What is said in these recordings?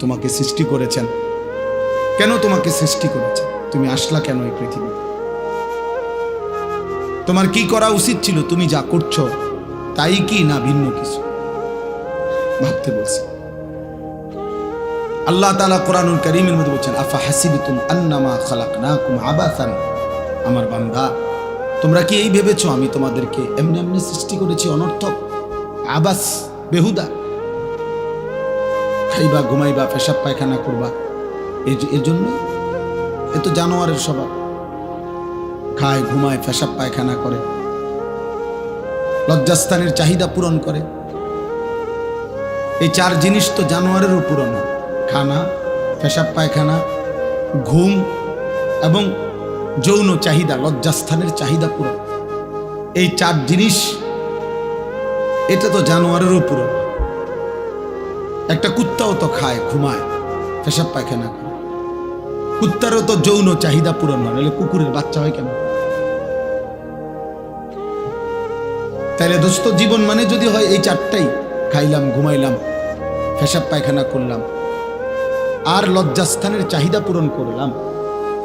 তোমাকে সৃষ্টি করেছেন, কেন তোমাকে সৃষ্টি করেছেন, তুমি আসলা কেন এই পৃথিবীতে, তোমার কি করা উচিত ছিল, তুমি যা করছো তাই কি না ভিন্ন কিছু ভাবতে বলছি। আল্লাহ তাআলা কোরআনুল কারীমের মধ্যে বলছেন, আফা হাসিবতুম আন্নামা খালাকনাকুম আবাসান, আমার বান্দা তোমরা কি এই ভেবেছো আমি তোমাদেরকে এমনি এমনি সৃষ্টি করেছি, অনর্থক, আবাস, বেহুদা, খাইবা ঘুমাইবা পেশাব পায়খানা করবা, এই জন্য এ তো জানোয়ারের স্বভাব, খায় ঘুমায় পেশাব পায়খানা করে, লজ্জাস্থানের চাহিদা পূরণ করে। এই চার জিনিস তো জানোয়ারেরও পূরণ হয়, খানা, পেশাব পায়খানা, ঘুম এবং যৌন চাহিদা, লজ্জাস্থানের চাহিদা পূরণ। এই চার জিনিস এটা তো জানোয়ারেরও পূরণ। একটা কুত্তাও তো খায় ঘুমায় পেশাব পায়খানা করে, কুত্তারও তো যৌন চাহিদা পূরণ হয়, নাহলে কুকুরের বাচ্চা হয় কেন? তাইলে দোস্ত জীবন মানে যদি হয় এই চারটাই, খাইলাম ঘুমাইলাম পেশাব পায়খানা করলাম আর লজ্জাস্থানের চাহিদা পূরণ করলাম,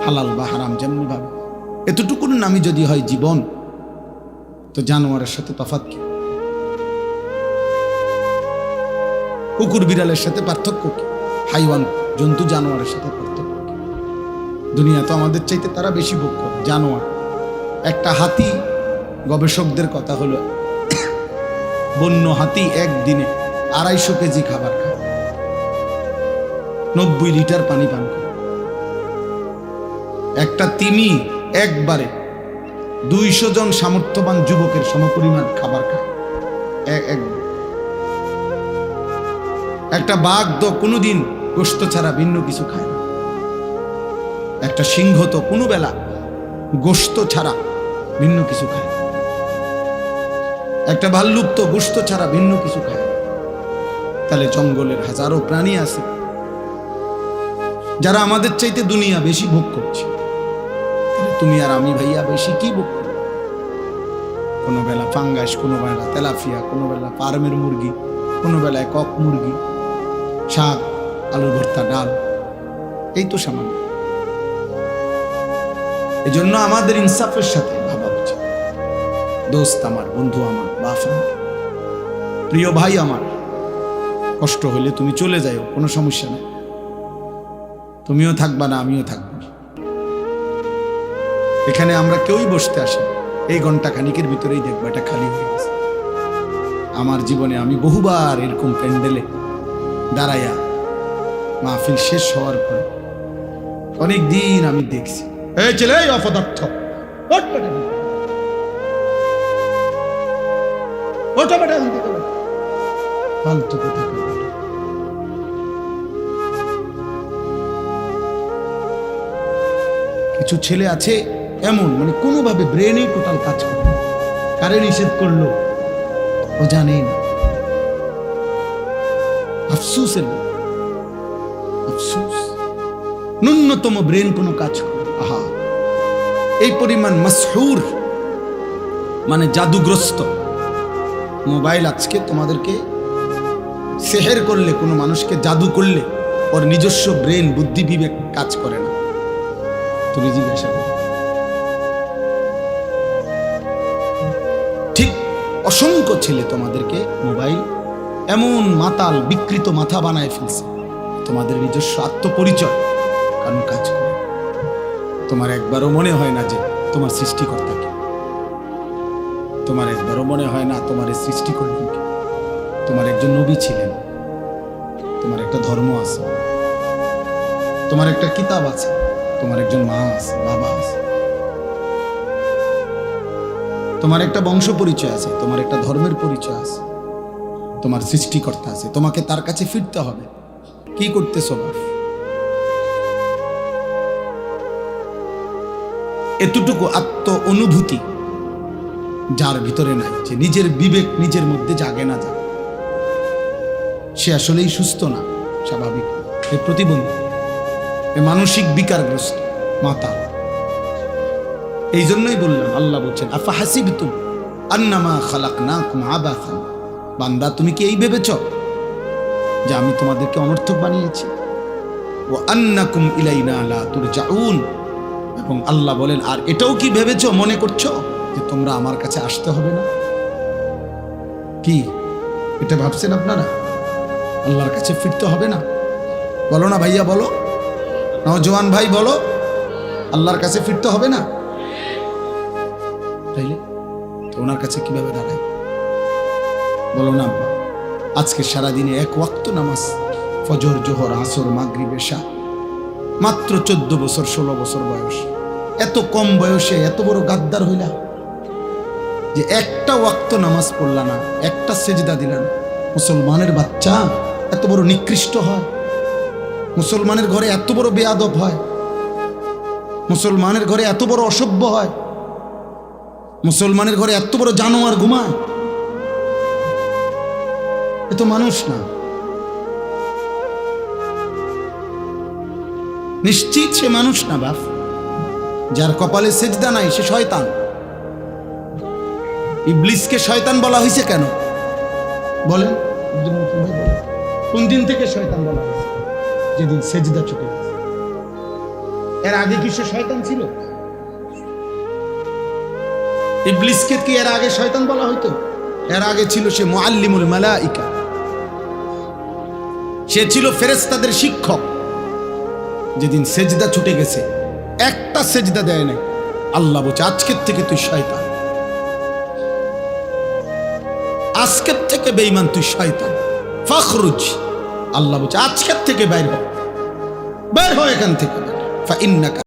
হালাল বা হারাম যেমনি ভাবে, এতটুকুর নামই যদি হয় জীবন, তো জানোয়ারের সাথে তফাৎ কি? কুকুর বিড়ালের সাথে পার্থক্য কি? হাইওয়ান জন্তু জানোয়ারের সাথে পার্থক্য কি? দুনিয়া তো আমাদের চাইতে তারা বেশি ভোগ করে, জানোয়ার। একটা হাতি, গবেষকদের কথা হলো বন্য হাতি একদিনে 250 কেজি খাবার খায়, 90 লিটার পানি পান করে। একটা তিমি একবারে 200 জন সামর্থ্যবান যুবকের সমপরিমাণ খাবার খায় একবার। একটা বাঘ তো কোনোদিন গোশত ছাড়া ভিন্ন কিছু খায় না। একটা সিংহ তো কোনো বেলা গোশত ছাড়া ভিন্ন কিছু খায় না। একটা ভাল্লুক তো গোশত ছাড়া ভিন্ন কিছু খায় না। তাহলে জঙ্গলের হাজারো প্রাণী আছে যারা আমাদের চাইতে দুনিয়া বেশি ভোগ করছে। তুমি আর আমি ভাইয়া বেশি কি ভোগ করব? কোনো বেলা ফাঙ্গাস, কোনো বেলা তেলাপিয়া, কোনো বেলা ফার্মের মুরগি, কোনো বেলায় কক মুরগি, শাক, আলু ভর্তা, ডাল, এই তো সামান্য। এই জন্য আমাদের ইনসাফের সাথে ভাবা উচিত। দোস্ত আমার, বন্ধু আমার, বাপ আমার, প্রিয় ভাই আমার, কষ্ট হলে তুমি চলে যাও, কোনো সমস্যা নেই, তুমিও থাকবা না আমিও থাকবো না। এখানে আমরা কেউই বসতে আসি, এই ঘন্টা খানিকের ভিতরেই দেখবো এটা খালি হয়ে গেছে। আমার জীবনে আমি বহুবার এরকম প্যান্ডেলে দাঁড়াইয়া মাহফিল শেষ হওয়ার পরে অনেক দিন আমি দেখছি, এই ছেলে অপদার্থ, ফালতু কথা। কিছু ছেলে আছে এমন, মানে কোনোভাবে ব্রেনেই টোটাল কাজ করে, কারে নিষেধ করলো ও জানে না। আফসোসের আফসোস, ন্যূনতম ব্রেন কোনো কাজ করে। আহা, এই পরিমাণ মাসহুর মানে জাদুগ্রস্ত মোবাইল আজকে তোমাদেরকে সেহের করলে, কোনো মানুষকে জাদু করলে ওর নিজস্ব ব্রেন, বুদ্ধি, বিবেক কাজ করে না। তুমি জিজ্ঞাসা করো। ঠিক অসংখ্য ছেলে তোমাদেরকে মোবাইল এমন মাতাল, বিকৃত মাথা বানায় ফেলছে, তোমাদের নিজস্ব আত্মপরিচয় কারণ কাজ করে। তোমার একবারও মনে হয় না যে তোমার সৃষ্টিকর্তা কে, তোমার একবারও মনে হয় না তোমার এই সৃষ্টি করলেন কে। তোমার একজন নবী ছিলেন, তোমার একটা ধর্ম আছে, তোমার একটা কিতাব আছে, তোমার একজন মা আছে, বাবা আছে, তোমার একটা বংশ পরিচয় আছে, তোমার একটা ধর্মের পরিচয় আছে, তোমার সৃষ্টিকর্তা আছে। তোমাকে তার কাছে ফিরতে হবে। কি করতেছো বাপ? এতটুকু আত্ম অনুভূতি যার ভিতরে নাই, যে নিজের বিবেক নিজের মধ্যে জাগে না, জাগে, সে আসলেই সুস্থ না, স্বাভাবিক, এ প্রতিবন্ধী, এ মানসিক বিকারগ্রস্ত, মাতাল। এই জন্যই বললাম, আল্লাহ বলছেন, আফা হাসিবতুম আন্নামা খালাকনাকুম আবাসান, বান্দা তুমি কি এই ভেবেছ যে আমি তোমাদেরকে অনর্থক বানিয়েছি? ওয়া আন্নাকুম ইলাইনা লা তুরজাউন। এবং আল্লাহ বলেন, আর এটাও কি ভেবেছো, মনে করছো যে তোমরা আমার কাছে আসতে হবে না? কি এটা ভাবছেন আপনারা? আল্লাহর কাছে ফিরতে হবে না? বলো না ভাইয়া, বলো, নওজোয়ান ভাই বলো, আল্লাহর কাছে ফিরতে হবে না? তাইলে তো ওনার কাছে কিভাবে দাঁড়ায়? বলো না আব্বা, আজকে সারাদিনে এক ওয়াক্ত নামাজ, ফজর, জোহর, আসর, মাগরিব, এশা, মাত্র 14 বছর 16 বছর বয়স, এত কম বয়সে এত বড় গাদ্দার হইলা যে একটা ওয়াক্ত নামাজ পড়লা না, একটা সেজদা দিলা না। মুসলমানের বাচ্চা এত বড় নিকৃষ্ট হয়? মুসলমানের ঘরে এত বড় বেয়াদব হয়? মুসলমানের ঘরে এত বড় অসভ্য হয়? মুসলমানের ঘরে এত বড় জানোয়ার ঘুমায়? এ তো মানুষ না। নিশ্চিত সে মানুষ না বাপ। যার কপালে সেজদা নাই সে শয়তান। ইবলিসকে শয়তান বলা হয়েছে কেন বলেন? কোন দিন থেকে শয়তান বলা হয়েছে? যেদিন সেজদা ছুটে গেছে। এর আগে কি সে শয়তান ছিল? ইবলিসকে কি এর আগে শয়তান বলা হইতো? এর আগে ছিল সে মুআল্লিমুল মালাইকা, সে ছিল ফেরেশতাদের শিক্ষক। যেদিন সেজদা ছুটে গেছে, একটা সেজদা দেয় নাই, আল্লাহ বলছে আজকের থেকে তুই শয়তান, আজকের থেকে বেঈমান তুই শয়তান, ফাখরুজ। আল্লাহ বলছে আজকের থেকে বের হ, বের হ এখান থেকে, ফা ইন্নাকা